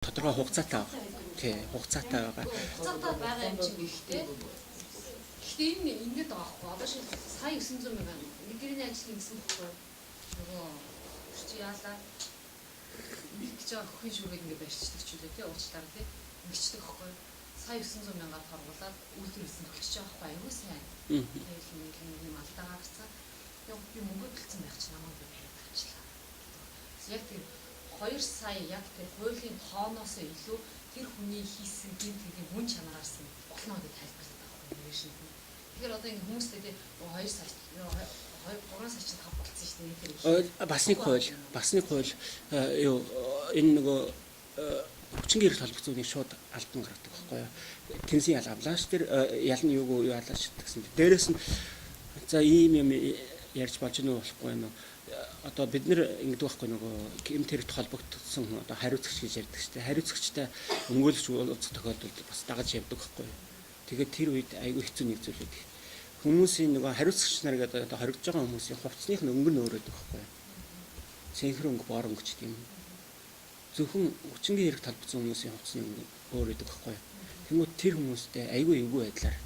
тодорхой хугацаатай байгаа. Тий, хугацаатай байгаа. Хугацаатай байгаа юм чинь гэхдээ энэ ингэж байгаа байхгүй. Одоо шиг сая 900 мянга нэгэрийн ажил хийсэн байхгүй. Нөгөө чи яалаа нэг гэж байгаа өхөн шүүгээд ингэ барьчдаг ч үлээ тий уучлаарай тий ингэчдэг байхгүй. Сая 900 мянгаар харгуулаад үйлдвэр хийсэн төгсөж байгаа байхгүй. Аюу сайн. Тэгэл нэг юм алдаа гарцсан. Яг би мөнгө төлсөн байх чинь намайг бариад авчлаа. Яг тэр 2 сая яг тэр хуулийн тооноос илүү тэр хүний хийсэн гэмтлийн мөн чанараарсан болно гэж тайлбарлаад байгаа юм шиг. Тэгэхээр одоо ингэ хүмүүстэй тий 2 сая 3 сая чинь тав болцсон шүү дээ. Бас нэг хууль юу энэ нөгөө хүчин гэрэл холбогдсон шууд албан гаргадаг байхгүй юу. Тэнцэн ял авлаач тэр ял нь юу яалаач гэсэн. Дээрээс нь за ийм юм ярьж болж гэнэ болохгүй нөө одоо бид нэр ингэдэг байхгүй нөгөө гэмтэрэгт холбогдсон одоо хариуцагч гэж ярьдаг шүү дээ. Хариуцагчтай өмгөөлөгч уулзах тохиолдолд бас дагаж явдаг байхгүй юу. Тэгээд тэр үед айгүй хэцүү нэг зүйл байдаг. Хүмүүсийн нөгөө хариуцагч нар гэдэг одоо хоригдож байгаа хүмүүсийн хувцсных нь өнгө нь өөрөөдөг байхгүй юу. Сэнхэр өнгө боор өнгө ч тийм. Зөвхөн хүчингийн хэрэг талбцсан хүмүүсийн хувцсны өнгө өөрөөдөг байхгүй юу. Тэнгүүд тэр хүмүүстэй айгүй эвгүй байдлаар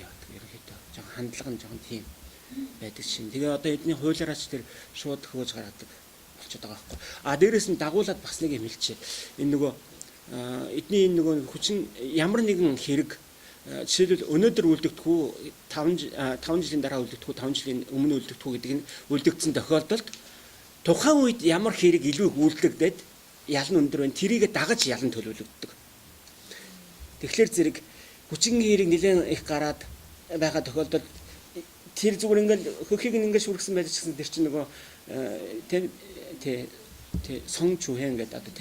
явдаг ерөнхийдөө. Жон хандлага нь жоохон тийм байдаг шин. Тэгээ одоо эдний хуулиараач тэр шууд хөөж гаргадаг болчиход байгаа байхгүй. Дээрээс нь дагуулад бас нэг юм хэлчихэ. Энэ нөгөө эдний энэ нөгөө хүчин ямар нэгэн хэрэг жишээлбэл өнөөдөр үлдэгдэхүү 5 жилийн дараа үлдэгдэхүү 5 жилийн өмнө үлдэгдэхүү гэдэг нь үлдэгдсэн тохиолдолд тухайн үед ямар хэрэг илүү их үлдэгдээд ялан өндөр байна. Тэрийг дагаж ялан төлөвлөгддөг. Тэгэхээр зэрэг хүчингийн хэрэг нэлээд их гараад байгаа тохиолдолд тэр зүгээр ингээл хөхийг ингээл шүргсэн байж гэсэн тэр чинь нөгөө тэ сон чүхэн гэдэг одоо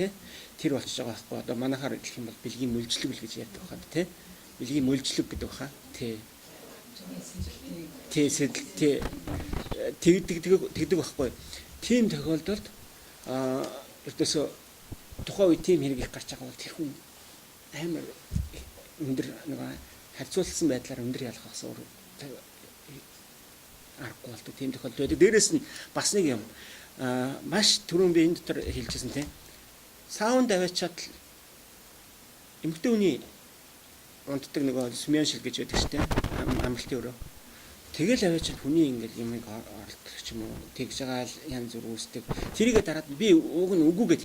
тэр болчихж байгаа байхгүй. Одоо манайхаар хэлэх юм бол бэлгийн мөлжлөг л гэж ярьдаг хаа тэ. Бэлгийн мөлжлөг гэдэг баха. Тэгдэг байхгүй. Тийм тохиолдолд ердөөсөө тухайн үе тийм хэрэг их гарч байгаа бол тэр хүн амар өндөр нөгөө харьцуулсан байдлаар өндөр ялах гэсэн үг аргагүй болдог тийм тохиолдол байдаг. Дээрээс нь бас нэг юм маш түрүүн би энэ дотор хэлжсэн тийм саунд аваачаад эмэгтэй хүний унтдаг нөгөө сүмян шил гэж байдаг шүү дээ. Амралтын өрөө. Тэгэл аваачаад хүний ингээл юмыг оролдох ч юм уу тэгж байгаа янз бүр үүсдэг. Тэрийгэ дараад би уг нь үгүйгээд